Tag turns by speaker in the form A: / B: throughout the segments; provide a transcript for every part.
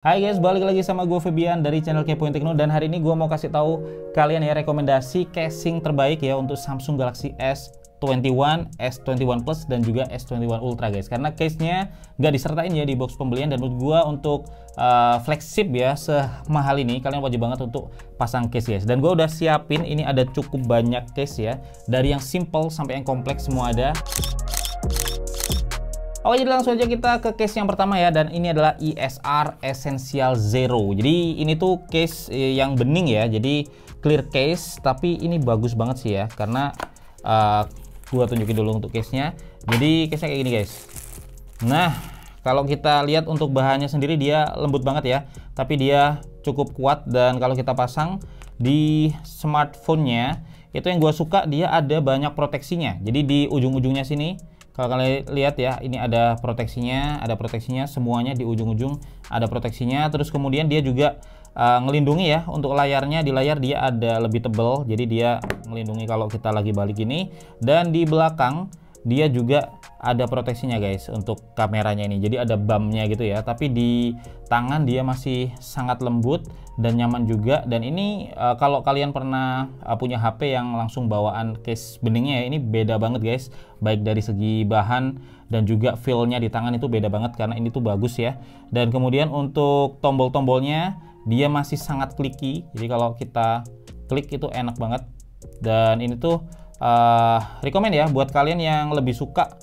A: Hai guys, balik lagi sama gue Febian dari channel Kepoin Tekno, dan hari ini gue mau kasih tahu kalian ya rekomendasi casing terbaik ya untuk Samsung Galaxy S21, S21 Plus dan juga S21 Ultra guys. Karena case-nya nggak disertain ya di box pembelian, dan menurut gue untuk flagship ya semahal ini kalian wajib banget untuk pasang case guys. Dan gue udah siapin, ini ada cukup banyak case ya, dari yang simple sampai yang kompleks semua ada. Oke, jadi langsung aja kita ke case yang pertama ya, dan ini adalah ESR Essential Zero. Jadi ini tuh case yang bening ya, jadi clear case, tapi ini bagus banget sih ya, karena gua tunjukin dulu untuk case-nya. Jadi case-nya kayak gini guys. Nah, kalau kita lihat untuk bahannya sendiri dia lembut banget ya, tapi dia cukup kuat, dan kalau kita pasang di smartphone-nya, itu yang gua suka dia ada banyak proteksinya. Jadi di ujung-ujungnya sini, kalau kalian lihat ya, ini ada proteksinya, semuanya di ujung-ujung ada proteksinya. Terus kemudian dia juga ngelindungi ya untuk layarnya, di layar dia ada lebih tebal, jadi dia melindungi kalau kita lagi balik ini. Dan di belakang dia juga ada proteksinya guys untuk kameranya ini, jadi ada bump-nya gitu ya, tapi di tangan dia masih sangat lembut dan nyaman juga. Dan ini kalau kalian pernah punya HP yang langsung bawaan case beningnya ya, ini beda banget guys, baik dari segi bahan dan juga feel-nya di tangan itu beda banget, karena ini tuh bagus ya. Dan kemudian untuk tombol-tombolnya dia masih sangat clicky, jadi kalau kita klik itu enak banget. Dan ini tuh rekomend ya buat kalian yang lebih suka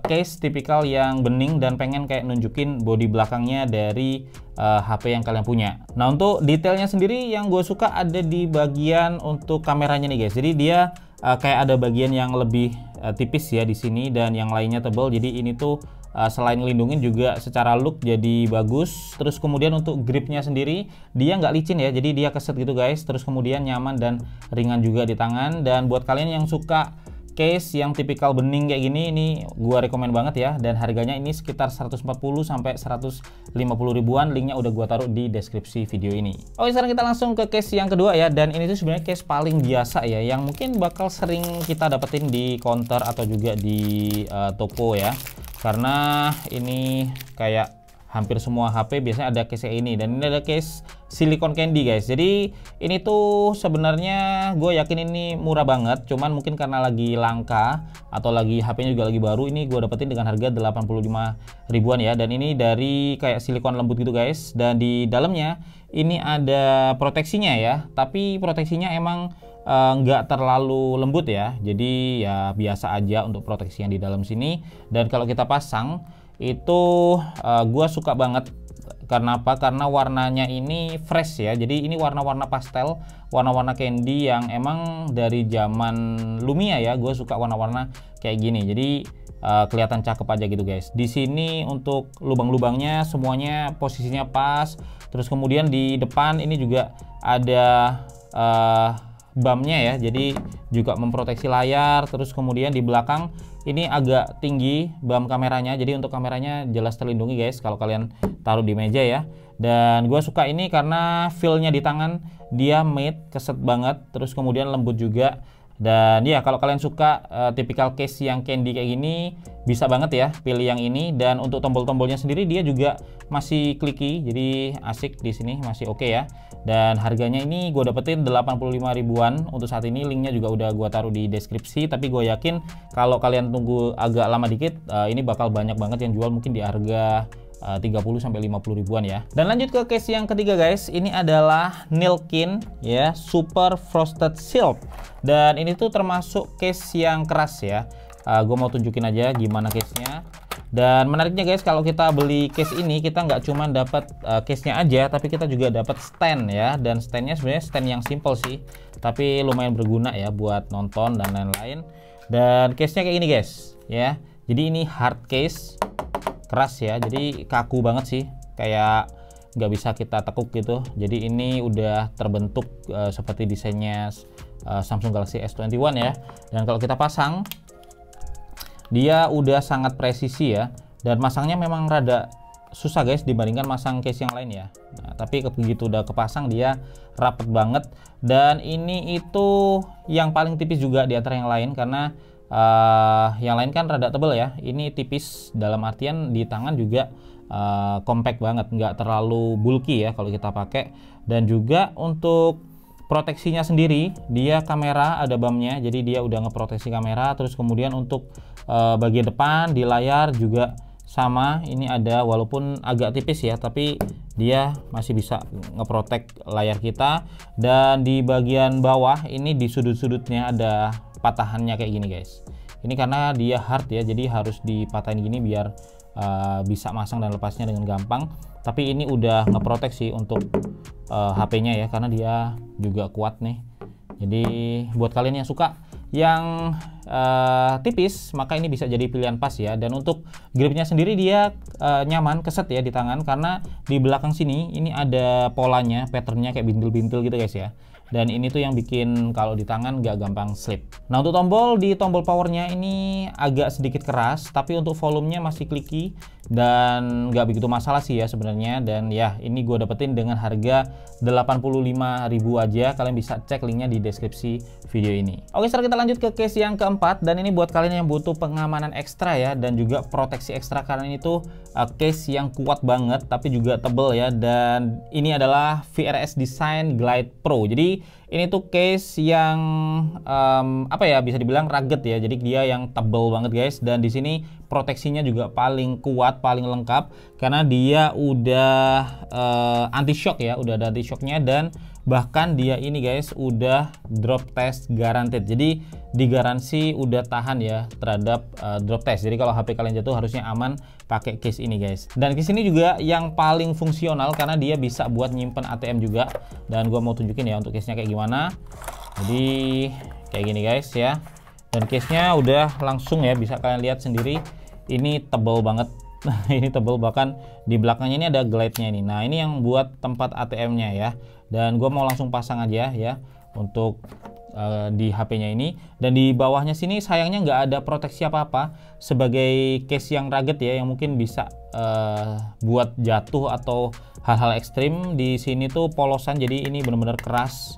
A: case tipikal yang bening dan pengen kayak nunjukin bodi belakangnya dari HP yang kalian punya. Nah, untuk detailnya sendiri yang gue suka ada di bagian untuk kameranya nih guys. Jadi dia kayak ada bagian yang lebih tipis ya di sini, dan yang lainnya tebal. Jadi ini tuh selain ngelindungin juga secara look jadi bagus. Terus kemudian untuk gripnya sendiri dia nggak licin ya, jadi dia keset gitu guys. Terus kemudian nyaman dan ringan juga di tangan. Dan buat kalian yang suka case yang tipikal bening kayak gini, ini gua rekomend banget ya. Dan harganya ini sekitar 140 sampai 150 ribuan. Linknya udah gua taruh di deskripsi video ini. Oke, sekarang kita langsung ke case yang kedua ya. Dan ini tuh sebenarnya case paling biasa ya, yang mungkin bakal sering kita dapetin di counter atau juga di toko ya, karena ini kayak hampir semua HP biasanya ada case kayak ini. Dan ini ada case silicone candy guys. Jadi ini tuh sebenarnya gue yakin ini murah banget, cuman mungkin karena lagi langka atau lagi HP-nya juga lagi baru, ini gue dapetin dengan harga 85 ribuan ya. Dan ini dari kayak silikon lembut gitu guys, dan di dalamnya ini ada proteksinya ya, tapi proteksinya emang nggak terlalu lembut ya, jadi ya biasa aja untuk proteksi yang di dalam sini. Dan kalau kita pasang itu gue suka banget. Karena apa? Karena warnanya ini fresh ya, jadi ini warna-warna pastel, warna-warna candy yang emang dari zaman Lumia ya. Gue suka warna-warna kayak gini, jadi kelihatan cakep aja gitu guys. Di sini untuk lubang-lubangnya semuanya posisinya pas. Terus kemudian di depan ini juga ada bump-nya ya, jadi juga memproteksi layar. Terus kemudian di belakang ini agak tinggi bump kameranya, jadi untuk kameranya jelas terlindungi guys kalau kalian taruh di meja ya. Dan gue suka ini karena feel-nya di tangan dia matte, keset banget, terus kemudian lembut juga. Dan ya kalau kalian suka tipikal case yang candy kayak gini, bisa banget ya pilih yang ini. Dan untuk tombol-tombolnya sendiri dia juga masih clicky, jadi asik di sini, masih oke ya. Dan harganya ini gue dapetin 85 ribuan untuk saat ini. Linknya juga udah gue taruh di deskripsi, tapi gue yakin kalau kalian tunggu agak lama dikit, ini bakal banyak banget yang jual, mungkin di harga 30 sampai 50 ribuan ya. Dan lanjut ke case yang ketiga guys, ini adalah Nilkin ya, Super Frosted Silk. Dan ini tuh termasuk case yang keras ya. Gue mau tunjukin aja gimana case-nya. Dan menariknya guys, kalau kita beli case ini kita nggak cuma dapat case-nya aja, tapi kita juga dapat stand ya. Dan stand-nya sebenarnya stand yang simple sih, tapi lumayan berguna ya buat nonton dan lain-lain. Dan case-nya kayak gini guys ya. Jadi ini hard case, keras ya, jadi kaku banget sih, kayak nggak bisa kita tekuk gitu. Jadi ini udah terbentuk seperti desainnya Samsung Galaxy S21 ya. Dan kalau kita pasang dia udah sangat presisi ya, dan masangnya memang rada susah guys dibandingkan masang case yang lain ya. Nah, tapi begitu udah kepasang dia rapet banget. Dan ini itu yang paling tipis juga di antara yang lain, karena yang lain kan rada tebel ya, ini tipis dalam artian di tangan juga compact banget, nggak terlalu bulky ya kalau kita pakai. Dan juga untuk proteksinya sendiri, dia kamera ada bumnya, jadi dia udah ngeproteksi kamera. Terus kemudian untuk bagian depan di layar juga sama, ini ada, walaupun agak tipis ya, tapi dia masih bisa ngeprotek layar kita. Dan di bagian bawah ini di sudut-sudutnya ada patahannya kayak gini guys. Ini karena dia hard ya, jadi harus dipatahin gini biar bisa masang dan lepasnya dengan gampang. Tapi ini udah ngeprotek sih untuk HP-nya ya, karena dia juga kuat nih. Jadi buat kalian yang suka yang tipis, maka ini bisa jadi pilihan pas ya. Dan untuk gripnya sendiri dia nyaman, keset ya di tangan, karena di belakang sini ini ada polanya, patternnya kayak bintil-bintil gitu guys ya. Dan ini tuh yang bikin kalau di tangan nggak gampang slip. Nah untuk tombol, di tombol powernya ini agak sedikit keras, tapi untuk volumenya masih clicky dan nggak begitu masalah sih ya sebenarnya. Dan ya ini gue dapetin dengan harga 85.000 aja. Kalian bisa cek linknya di deskripsi video ini. Oke, sekarang kita lanjut ke case yang keempat, dan ini buat kalian yang butuh pengamanan ekstra ya, dan juga proteksi ekstra, karena ini tuh case yang kuat banget tapi juga tebel ya. Dan ini adalah VRS Design Glide Pro. Jadi ini tuh case yang apa ya, bisa dibilang rugged ya. Jadi dia yang tebel banget guys, dan di sini proteksinya juga paling kuat, paling lengkap, karena dia udah anti shock ya, udah ada anti shocknya. Dan bahkan dia ini guys udah drop test guaranteed, jadi digaransi udah tahan ya terhadap drop test. Jadi kalau HP kalian jatuh harusnya aman pakai case ini guys. Dan case ini juga yang paling fungsional karena dia bisa buat nyimpen ATM juga. Dan gua mau tunjukin ya untuk case nya kayak gimana. Jadi kayak gini guys ya. Dan case nya udah langsung ya, bisa kalian lihat sendiri, ini tebal banget. Ini tebal, bahkan di belakangnya ini ada glide-nya ini. Nah ini yang buat tempat ATM-nya ya. Dan gue mau langsung pasang aja ya untuk di HP-nya ini. Dan di bawahnya sini sayangnya nggak ada proteksi apa-apa, sebagai case yang rugged ya, yang mungkin bisa buat jatuh atau hal-hal ekstrim. Di sini tuh polosan, jadi ini benar-benar keras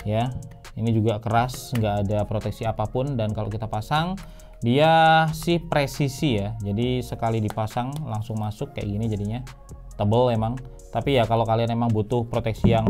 A: ya. Ini juga keras, nggak ada proteksi apapun. Dan kalau kita pasang, dia sih presisi ya, jadi sekali dipasang langsung masuk kayak gini, jadinya tebel emang. Tapi ya kalau kalian emang butuh proteksi yang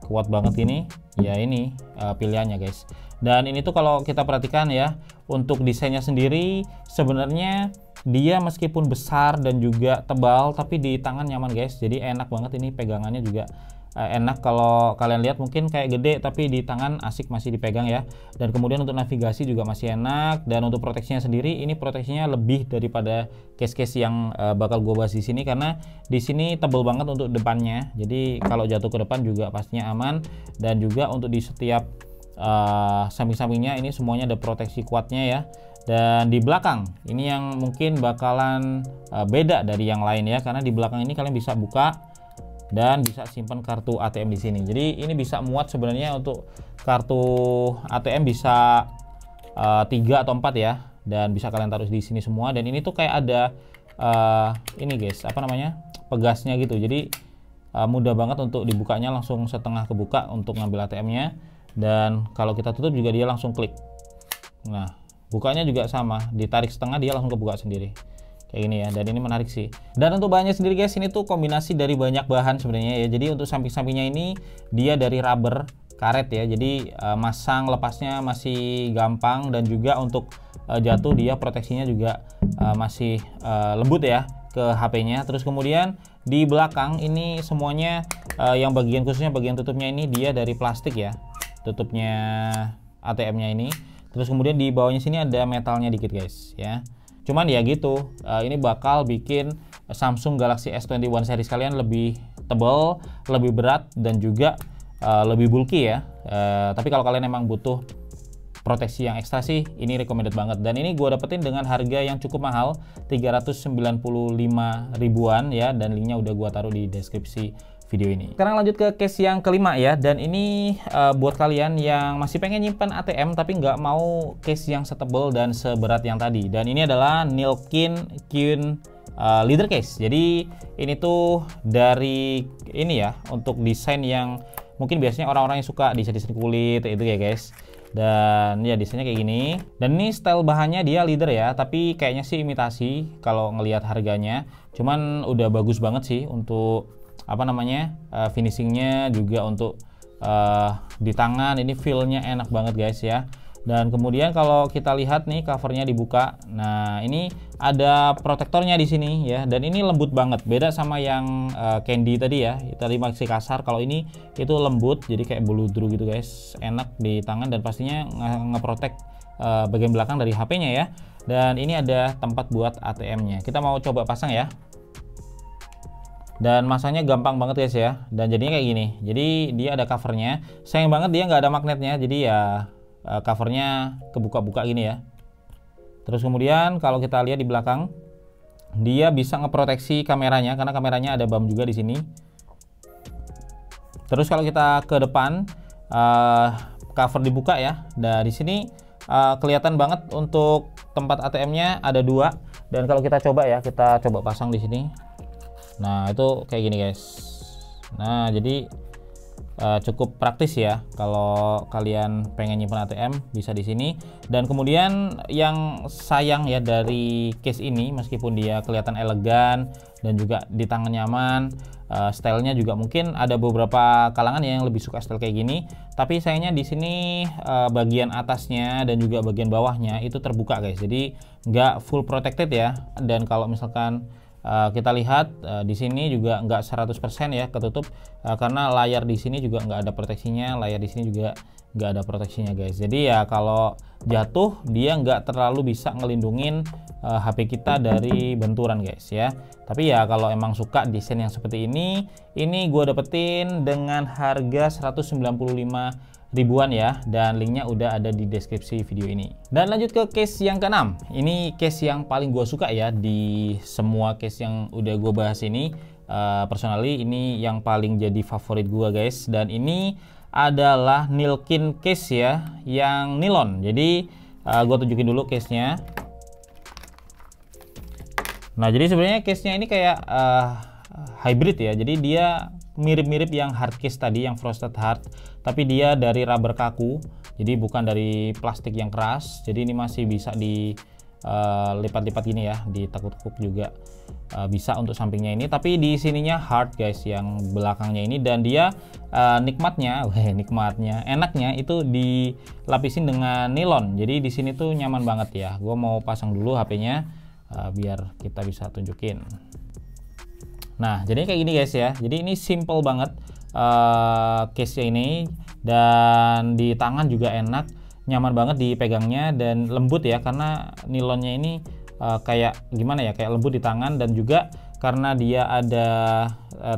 A: kuat banget ini, ya ini pilihannya guys. Dan ini tuh kalau kita perhatikan ya, untuk desainnya sendiri sebenarnya dia meskipun besar dan juga tebal, tapi di tangan nyaman guys. Jadi enak banget, ini pegangannya juga enak. Kalau kalian lihat mungkin kayak gede, tapi di tangan asik masih dipegang ya. Dan kemudian untuk navigasi juga masih enak. Dan untuk proteksinya sendiri, ini proteksinya lebih daripada case-case yang bakal gue bahas di sini, karena di sini tebel banget untuk depannya. Jadi kalau jatuh ke depan juga pastinya aman. Dan juga untuk di setiap samping-sampingnya ini semuanya ada proteksi kuatnya ya. Dan di belakang ini yang mungkin bakalan beda dari yang lain ya, karena di belakang ini kalian bisa buka dan bisa simpan kartu ATM di sini. Jadi ini bisa muat sebenarnya, untuk kartu ATM bisa 3 atau 4 ya, dan bisa kalian taruh di sini semua. Dan ini tuh kayak ada ini guys, apa namanya, pegasnya gitu. Jadi mudah banget untuk dibukanya, langsung setengah kebuka untuk ngambil ATM-nya. Dan kalau kita tutup juga dia langsung klik. Nah bukanya juga sama, ditarik setengah dia langsung kebuka sendiri kayak gini ya. Dan ini menarik sih. Dan untuk bahannya sendiri guys, ini tuh kombinasi dari banyak bahan sebenarnya ya. Jadi untuk samping-sampingnya ini dia dari rubber karet ya, jadi masang lepasnya masih gampang. Dan juga untuk jatuh dia proteksinya juga masih lembut ya ke HP-nya. Terus kemudian di belakang ini semuanya yang bagian khususnya bagian tutupnya ini dia dari plastik ya, tutupnya ATM-nya ini. Terus kemudian di bawahnya sini ada metalnya dikit guys ya. Cuman ya gitu, ini bakal bikin Samsung Galaxy S21 series kalian lebih tebal, lebih berat, dan juga lebih bulky ya. Tapi kalau kalian emang butuh proteksi yang ekstra sih, ini recommended banget. Dan ini gue dapetin dengan harga yang cukup mahal, 395 ribuan ya. Dan linknya udah gue taruh di deskripsi video ini. Sekarang lanjut ke case yang kelima ya. Dan ini buat kalian yang masih pengen nyimpan ATM tapi nggak mau case yang setebal dan seberat yang tadi. Dan ini adalah Nilkin Qun leather case. Jadi ini tuh dari ini ya, untuk desain yang mungkin biasanya orang-orang yang suka desain kulit itu ya guys. Dan ya desainnya kayak gini. Dan ini style bahannya dia leather ya, tapi kayaknya sih imitasi kalau ngelihat harganya. Cuman udah bagus banget sih untuk apa namanya finishingnya, juga untuk di tangan ini feelnya enak banget guys ya. Dan kemudian kalau kita lihat nih covernya dibuka, nah ini ada protektornya di sini ya, dan ini lembut banget, beda sama yang candy tadi ya, tadi masih kasar. Kalau ini itu lembut, jadi kayak beludru gitu guys, enak di tangan dan pastinya ngeprotek bagian belakang dari HP-nya ya. Dan ini ada tempat buat ATM-nya. Kita mau coba pasang ya. Dan masangnya gampang banget guys ya, dan jadinya kayak gini. Jadi dia ada covernya, sayang banget dia nggak ada magnetnya, jadi ya covernya kebuka-buka gini ya. Terus kemudian kalau kita lihat di belakang, dia bisa ngeproteksi kameranya karena kameranya ada bump juga di sini. Terus kalau kita ke depan, cover dibuka ya. Dan di sini kelihatan banget untuk tempat ATM-nya ada 2. Dan kalau kita coba ya, kita coba pasang di sini. Nah itu kayak gini guys. Nah jadi cukup praktis ya kalau kalian pengen nyimpan ATM, bisa di sini. Dan kemudian yang sayang ya dari case ini, meskipun dia kelihatan elegan dan juga di tangan nyaman, stylenya juga mungkin ada beberapa kalangan yang lebih suka style kayak gini, tapi sayangnya di sini bagian atasnya dan juga bagian bawahnya itu terbuka guys, jadi nggak full protected ya. Dan kalau misalkan kita lihat di sini juga nggak 100% ya ketutup, karena layar di sini juga nggak ada proteksinya, layar di sini juga nggak ada proteksinya guys. Jadi ya kalau jatuh dia nggak terlalu bisa ngelindungin HP kita dari benturan guys ya. Tapi ya kalau emang suka desain yang seperti ini gue dapetin dengan harga 195 ribuan ya, dan linknya udah ada di deskripsi video ini. Dan lanjut ke case yang keenam. Ini case yang paling gue suka ya di semua case yang udah gue bahas ini. Personally ini yang paling jadi favorit gue guys, dan ini adalah Nilkin case ya, yang nilon. Jadi gue tunjukin dulu case-nya. Nah jadi sebenarnya case-nya ini kayak hybrid ya, jadi dia mirip-mirip yang hard case tadi, yang frosted hard, tapi dia dari rubber kaku, jadi bukan dari plastik yang keras. Jadi ini masih bisa di lipat-lipat gini ya, ditekuk-tekuk juga bisa untuk sampingnya ini, tapi di sininya hard guys yang belakangnya ini. Dan dia enaknya itu dilapisin dengan nilon, jadi di sini tuh nyaman banget ya. Gue mau pasang dulu HP-nya biar kita bisa tunjukin. Nah jadi kayak gini guys ya, jadi ini simple banget case-nya ini, dan di tangan juga enak, nyaman banget dipegangnya dan lembut ya, karena nilonnya ini kayak gimana ya, kayak lembut di tangan. Dan juga karena dia ada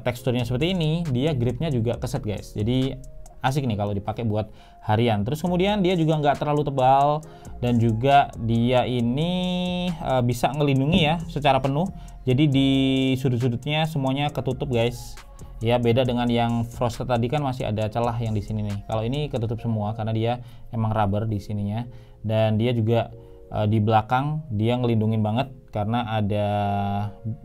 A: teksturnya seperti ini, dia gripnya juga keset guys, jadi asik nih kalau dipakai buat harian. Terus kemudian dia juga nggak terlalu tebal, dan juga dia ini bisa ngelindungi ya secara penuh, jadi di sudut-sudutnya semuanya ketutup guys ya. Beda dengan yang frosted tadi kan masih ada celah yang di sini nih, kalau ini ketutup semua karena dia emang rubber di sininya. Dan dia juga di belakang dia ngelindungin banget karena ada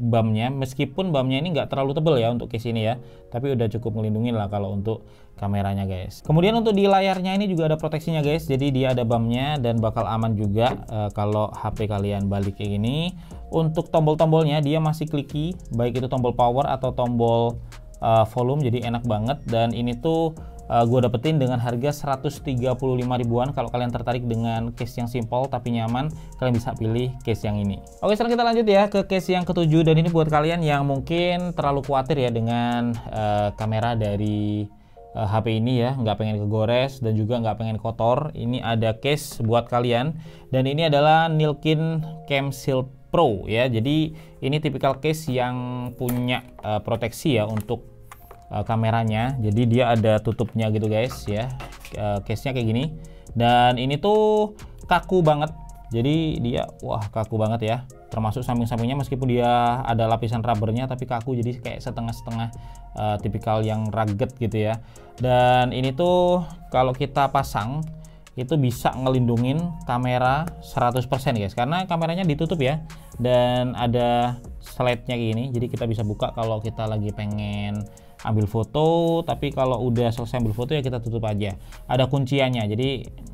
A: bumpnya, meskipun bumpnya ini nggak terlalu tebal ya untuk case ini ya, tapi udah cukup ngelindungin lah kalau untuk kameranya guys. Kemudian untuk di layarnya ini juga ada proteksinya guys, jadi dia ada bumpnya dan bakal aman juga kalau HP kalian balik kayak gini. Untuk tombol-tombolnya dia masih clicky, baik itu tombol power atau tombol volume, jadi enak banget. Dan ini tuh gue dapetin dengan harga 135 ribuan. Kalau kalian tertarik dengan case yang simple tapi nyaman, kalian bisa pilih case yang ini. Oke, sekarang kita lanjut ya ke case yang ketujuh, dan ini buat kalian yang mungkin terlalu khawatir ya dengan kamera dari HP ini ya, nggak pengen kegores dan juga nggak pengen kotor. Ini ada case buat kalian, dan ini adalah Nilkin Cam Shield Pro ya. Jadi ini tipikal case yang punya proteksi ya untuk kameranya, jadi dia ada tutupnya gitu guys ya. Case-nya kayak gini, dan ini tuh kaku banget, jadi dia kaku banget ya, termasuk samping-sampingnya, meskipun dia ada lapisan rubbernya tapi kaku, jadi kayak setengah-setengah tipikal yang rugged gitu ya. Dan ini tuh kalau kita pasang itu bisa ngelindungin kamera 100% guys, karena kameranya ditutup ya, dan ada slide-nya gini, jadi kita bisa buka kalau kita lagi pengen ambil foto, tapi kalau udah selesai ambil foto ya kita tutup aja. Ada kunciannya, jadi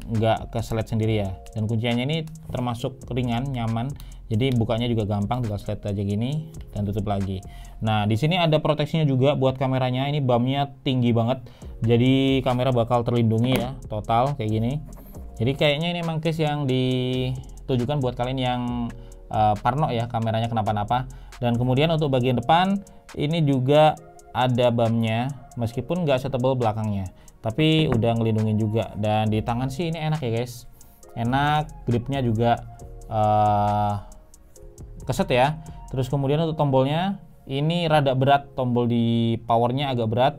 A: nggak ke slide sendiri ya. Dan kunciannya ini termasuk ringan, nyaman, jadi bukanya juga gampang, tinggal slide aja gini dan tutup lagi. Nah, di sini ada proteksinya juga buat kameranya. Ini BAM-nya tinggi banget, jadi kamera bakal terlindungi ya, total kayak gini. Jadi kayaknya ini emang case yang ditujukan buat kalian yang parno ya, kameranya kenapa-napa. Dan kemudian untuk bagian depan ini juga ada BAM-nya, meskipun nggak setebal belakangnya, tapi udah ngelindungin juga. Dan di tangan sih ini enak ya guys, enak, gripnya juga keset ya. Terus kemudian untuk tombolnya ini rada berat, tombol di powernya agak berat,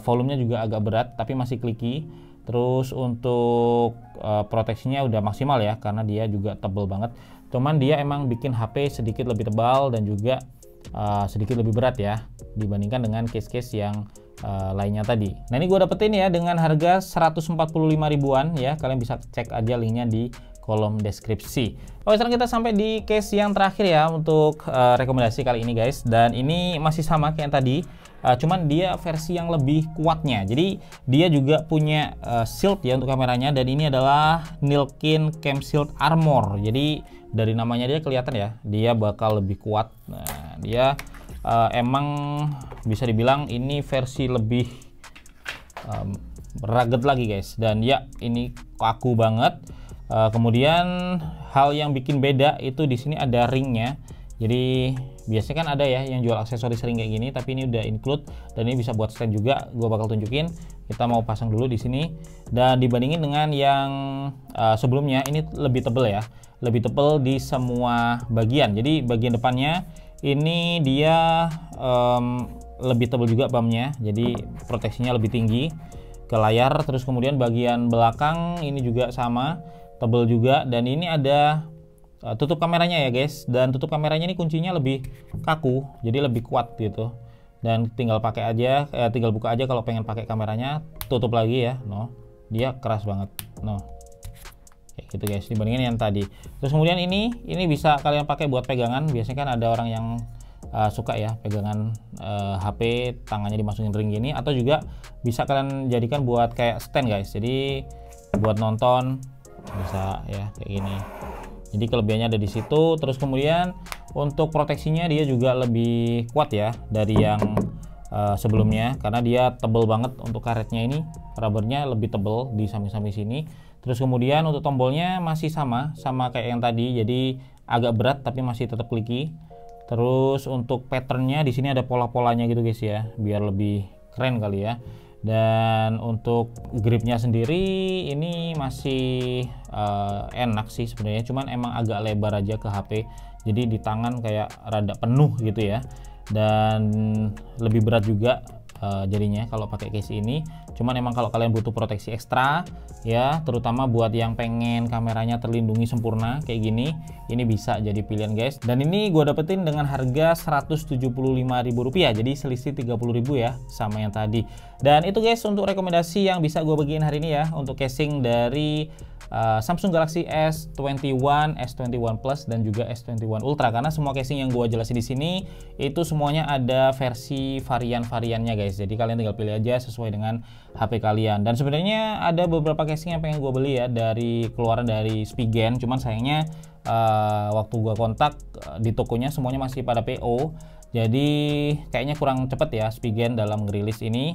A: volumenya juga agak berat, tapi masih clicky. Terus untuk proteksinya udah maksimal ya, karena dia juga tebel banget. Cuman dia emang bikin HP sedikit lebih tebal dan juga sedikit lebih berat ya dibandingkan dengan case-case yang lainnya tadi. Nah, ini gue dapetin ya dengan harga 145 ribuan ya. Kalian bisa cek aja linknya di kolom deskripsi. Oke, sekarang kita sampai di case yang terakhir ya untuk rekomendasi kali ini guys. Dan ini masih sama kayak yang tadi, cuman dia versi yang lebih kuatnya. Jadi dia juga punya shield ya untuk kameranya, dan ini adalah Nilkin Cam Shield Armor. Jadi dari namanya dia kelihatan ya, dia bakal lebih kuat. Nah, dia emang bisa dibilang ini versi lebih rugged lagi guys, dan ya ini kaku banget. Kemudian hal yang bikin beda itu di sini ada ringnya. Jadi biasanya kan ada ya yang jual aksesoris ring kayak gini, tapi ini udah include dan ini bisa buat stand juga. Gue bakal tunjukin. Kita mau pasang dulu di sini. Dan dibandingin dengan yang sebelumnya, ini lebih tebel ya, lebih tebel di semua bagian. Jadi bagian depannya ini dia lebih tebal juga BAM-nya, jadi proteksinya lebih tinggi ke layar. Terus kemudian bagian belakang ini juga sama, tebal juga. Dan ini ada tutup kameranya ya guys, dan tutup kameranya ini kuncinya lebih kaku, jadi lebih kuat gitu. Dan tinggal pakai aja, tinggal buka aja kalau pengen pakai kameranya, tutup lagi ya. No, dia keras banget. No, kayak gitu guys, dibandingin yang tadi. Terus kemudian ini bisa kalian pakai buat pegangan. Biasanya kan ada orang yang suka ya pegangan HP tangannya dimasukin ring gini, atau juga bisa kalian jadikan buat kayak stand guys. Jadi buat nonton bisa ya kayak gini. Jadi kelebihannya ada di situ. Terus kemudian untuk proteksinya dia juga lebih kuat ya dari yang sebelumnya, karena dia tebel banget. Untuk karetnya ini rubbernya lebih tebel di samping-samping sini. Terus kemudian untuk tombolnya masih sama kayak yang tadi, jadi agak berat tapi masih tetap clicky. Terus untuk patternnya di sini ada pola-polanya gitu guys ya, biar lebih keren kali ya. Dan untuk gripnya sendiri ini masih enak sih sebenarnya, cuman emang agak lebar aja ke HP, jadi di tangan kayak rada penuh gitu ya. Dan lebih berat juga jadinya kalau pakai case ini. Cuman emang kalau kalian butuh proteksi ekstra ya, terutama buat yang pengen kameranya terlindungi sempurna kayak gini, ini bisa jadi pilihan guys. Dan ini gue dapetin dengan harga Rp175.000, jadi selisih Rp30.000 ya sama yang tadi. Dan itu guys untuk rekomendasi yang bisa gue bagiin hari ini ya, untuk casing dari Samsung Galaxy S21, S21 Plus dan juga S21 Ultra. Karena semua casing yang gue jelasin di sini itu semuanya ada versi varian-variannya guys. Jadi kalian tinggal pilih aja sesuai dengan HP kalian. Dan sebenarnya ada beberapa casing yang pengen gue beli ya, dari keluaran dari Spigen. Cuman sayangnya waktu gue kontak di tokonya semuanya masih pada PO. Jadi kayaknya kurang cepet ya Spigen dalam ngerilis ini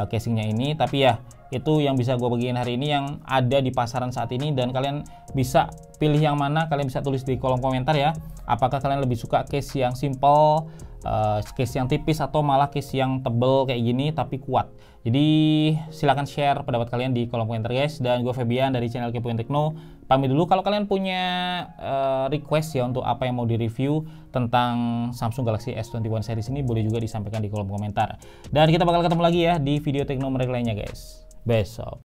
A: casingnya ini. Tapi ya itu yang bisa gue bagiin hari ini yang ada di pasaran saat ini. Dan kalian bisa pilih yang mana, kalian bisa tulis di kolom komentar ya. Apakah kalian lebih suka case yang simple, case yang tipis, atau malah case yang tebel kayak gini tapi kuat. Jadi silahkan share pendapat kalian di kolom komentar guys. Dan gue Febian dari channel Kepoin Tekno pamit dulu. Kalau kalian punya request ya untuk apa yang mau direview tentang Samsung Galaxy S21 series ini, boleh juga disampaikan di kolom komentar. Dan kita bakal ketemu lagi ya di video tekno menarik lainnya guys besok.